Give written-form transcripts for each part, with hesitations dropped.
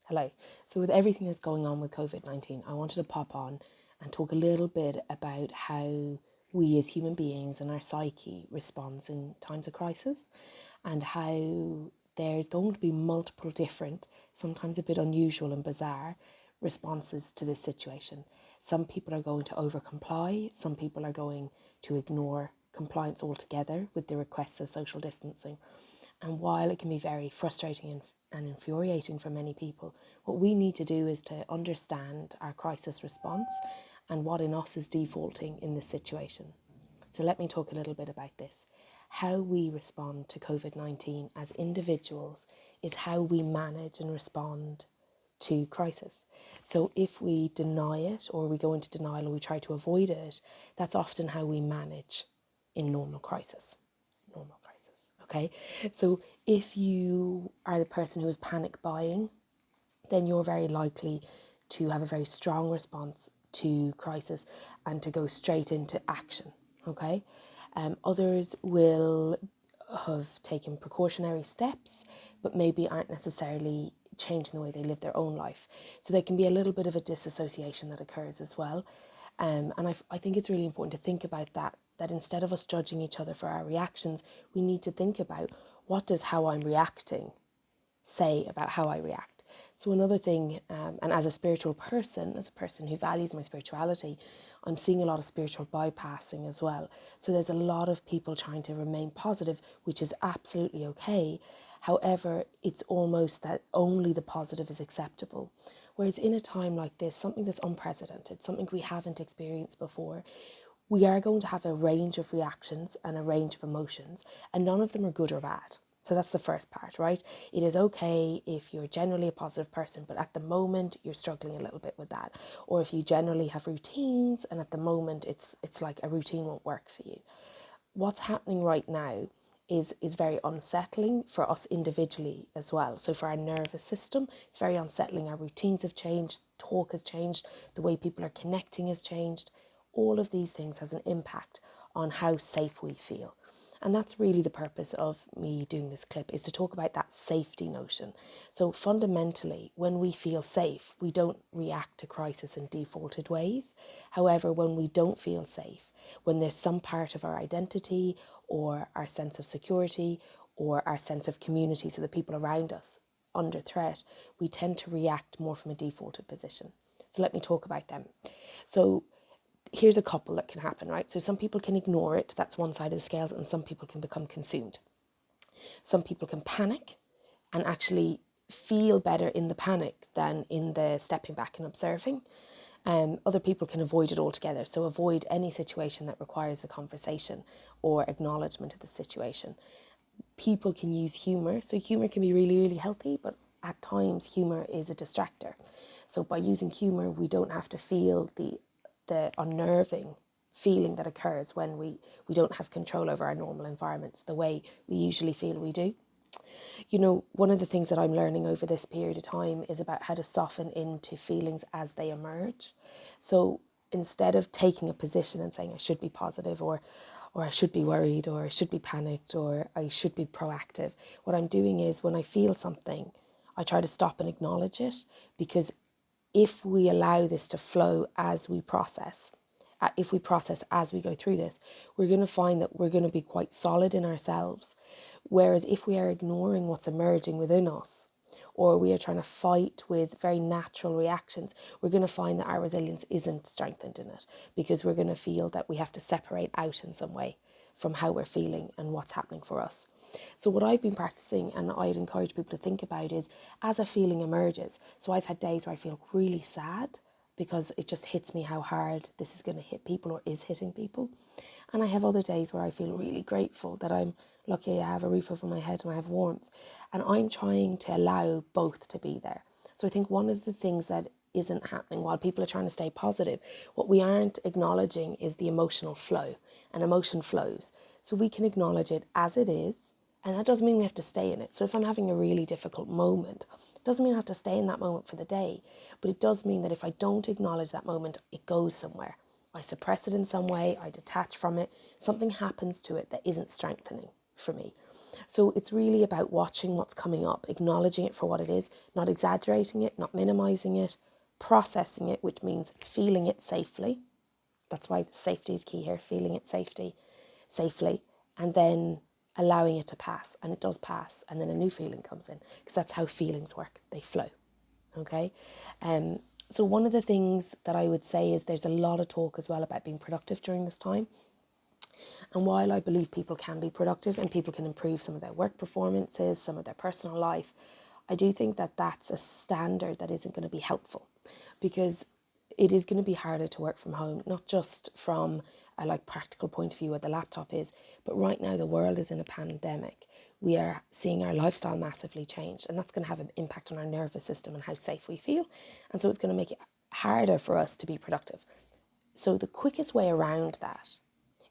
Hello. So with everything that's going on with COVID-19, I wanted to pop on and talk a little bit about how we as human beings and our psyche responds in times of crisis, and how there's going to be multiple different, sometimes a bit unusual and bizarre, responses to this situation. Some people are going to over comply, some people are going to ignore compliance altogether with the requests of social distancing. And while it can be very frustrating and infuriating for many people, what we need to do is to understand our crisis response and what in us is defaulting in this situation. So let me talk a little bit about this. How we respond to COVID-19 as individuals is how we manage and respond to crisis. So if we deny it or we go into denial or we try to avoid it, that's often how we manage in normal crisis. Okay, so if you are the person who is panic buying, then you're very likely to have a very strong response to crisis and to go straight into action. Okay, others will have taken precautionary steps, but maybe aren't necessarily changing the way they live their own life. So there can be a little bit of a disassociation that occurs as well. And I think it's really important to think about that instead of us judging each other for our reactions, we need to think about what does how I'm reacting say about how I react. So another thing, and as a spiritual person, as a person who values my spirituality, I'm seeing a lot of spiritual bypassing as well. So there's a lot of people trying to remain positive, which is absolutely okay. However, it's almost that only the positive is acceptable. Whereas in a time like this, something that's unprecedented, something we haven't experienced before, we are going to have a range of reactions and a range of emotions, and none of them are good or bad. So that's the first part, right? It is okay if you're generally a positive person, but at the moment you're struggling a little bit with that. Or if you generally have routines and at the moment it's like a routine won't work for you. What's happening right now is very unsettling for us individually as well. So for our nervous system, it's very unsettling. Our routines have changed, talk has changed, the way people are connecting has changed. All of these things has an impact on how safe we feel. And that's really the purpose of me doing this clip, is to talk about that safety notion. So fundamentally, when we feel safe, we don't react to crisis in defaulted ways. However, when we don't feel safe, when there's some part of our identity or our sense of security or our sense of community, so the people around us, under threat, we tend to react more from a defaulted position. So let me talk about them. So here's a couple that can happen, right? So some people can ignore it, that's one side of the scale, and some people can become consumed. Some people can panic and actually feel better in the panic than in the stepping back and observing. Other people can avoid it altogether, so avoid any situation that requires a conversation or acknowledgement of the situation. People can use humour, so humour can be really, really healthy, but at times humour is a distractor. So by using humour, we don't have to feel the unnerving feeling that occurs when we don't have control over our normal environments the way we usually feel we do. You know, one of the things that I'm learning over this period of time is about how to soften into feelings as they emerge. So instead of taking a position and saying I should be positive or I should be worried or I should be panicked or I should be proactive, what I'm doing is when I feel something, I try to stop and acknowledge it, because if we allow this to flow as we process, if we process as we go through this, we're going to find that we're going to be quite solid in ourselves. Whereas if we are ignoring what's emerging within us, or we are trying to fight with very natural reactions, we're going to find that our resilience isn't strengthened in it, because we're going to feel that we have to separate out in some way from how we're feeling and what's happening for us. So what I've been practicing, and I'd encourage people to think about, is as a feeling emerges. So I've had days where I feel really sad because it just hits me how hard this is going to hit people or is hitting people. And I have other days where I feel really grateful that I'm lucky I have a roof over my head and I have warmth. And I'm trying to allow both to be there. So I think one of the things that isn't happening while people are trying to stay positive, what we aren't acknowledging is the emotional flow. And emotion flows. So we can acknowledge it as it is. And that doesn't mean we have to stay in it. So if I'm having a really difficult moment, it doesn't mean I have to stay in that moment for the day. But it does mean that if I don't acknowledge that moment, it goes somewhere. I suppress it in some way, I detach from it. Something happens to it that isn't strengthening for me. So it's really about watching what's coming up, acknowledging it for what it is, not exaggerating it, not minimizing it, processing it, which means feeling it safely. That's why safety is key here, feeling it safely, and then allowing it to pass. And it does pass, and then a new feeling comes in, because that's how feelings work. They flow, okay? So one of the things that I would say is there's a lot of talk as well about being productive during this time. And while I believe people can be productive and people can improve some of their work performances, some of their personal life, I do think that that's a standard that isn't going to be helpful, because it is going to be harder to work from home, not just from a practical point of view where the laptop is, but right now the world is in a pandemic. We are seeing our lifestyle massively change, and that's going to have an impact on our nervous system and how safe we feel. And so it's going to make it harder for us to be productive. So the quickest way around that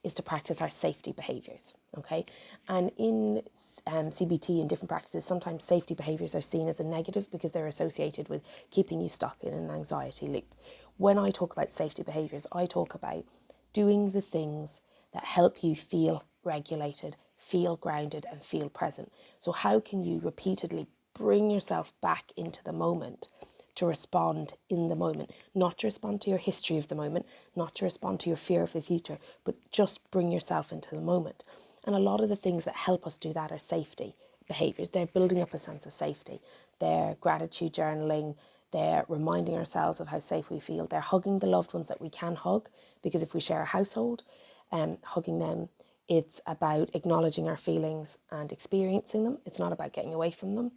is to practice our safety behaviours, okay? And in CBT and different practices, sometimes safety behaviours are seen as a negative because they're associated with keeping you stuck in an anxiety loop. When I talk about safety behaviours, I talk about doing the things that help you feel regulated, feel grounded, and feel present. So how can you repeatedly bring yourself back into the moment to respond in the moment, not to respond to your history of the moment, not to respond to your fear of the future, but just bring yourself into the moment. And a lot of the things that help us do that are safety behaviours. They're building up a sense of safety. They're gratitude journaling. They're reminding ourselves of how safe we feel. They're hugging the loved ones that we can hug, because if we share a household, hugging them, it's about acknowledging our feelings and experiencing them. It's not about getting away from them.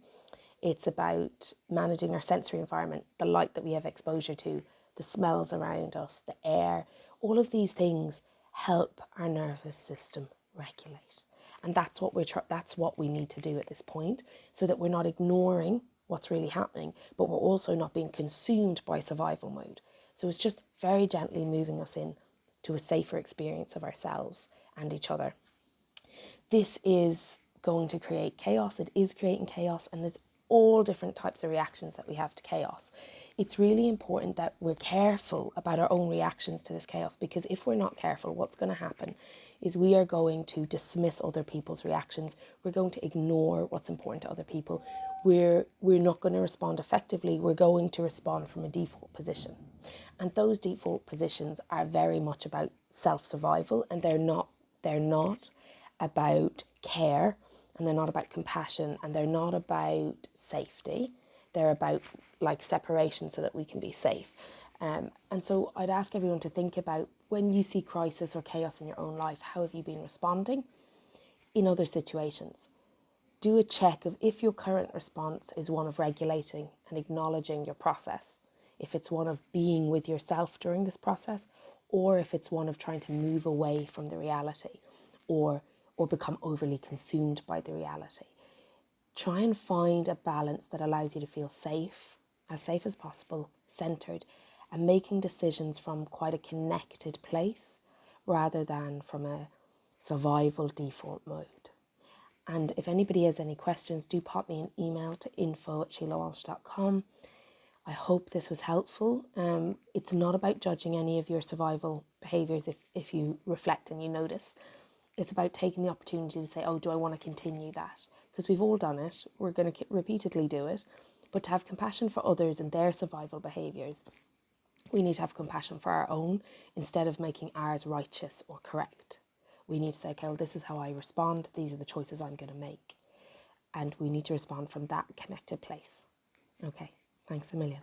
It's about managing our sensory environment, the light that we have exposure to, the smells around us, the air. All of these things help our nervous system regulate. And that's what we need to do at this point, so that we're not ignoring what's really happening, but we're also not being consumed by survival mode. So it's just very gently moving us in to a safer experience of ourselves and each other. This is going to create chaos. It is creating chaos, and there's all different types of reactions that we have to chaos. It's really important that we're careful about our own reactions to this chaos, because if we're not careful, what's going to happen is we are going to dismiss other people's reactions. We're going to ignore what's important to other people. We're not going to respond effectively. We're going to respond from a default position. And those default positions are very much about self-survival, and they're not about care, and they're not about compassion, and they're not about safety. They're about separation so that we can be safe. And so I'd ask everyone to think about, when you see crisis or chaos in your own life, how have you been responding in other situations? Do a check of if your current response is one of regulating and acknowledging your process, if it's one of being with yourself during this process, or if it's one of trying to move away from the reality or become overly consumed by the reality. Try and find a balance that allows you to feel safe as possible, centered, and making decisions from quite a connected place rather than from a survival default mode. And if anybody has any questions, do pop me an email to info@sheilawalsh.com. I hope this was helpful. It's not about judging any of your survival behaviours if you reflect and you notice. It's about taking the opportunity to say, oh, do I want to continue that? Because we've all done it. We're going to repeatedly do it. But to have compassion for others and their survival behaviours, we need to have compassion for our own instead of making ours righteous or correct. We need to say, okay, well, this is how I respond. These are the choices I'm going to make. And we need to respond from that connected place. Okay, thanks a million.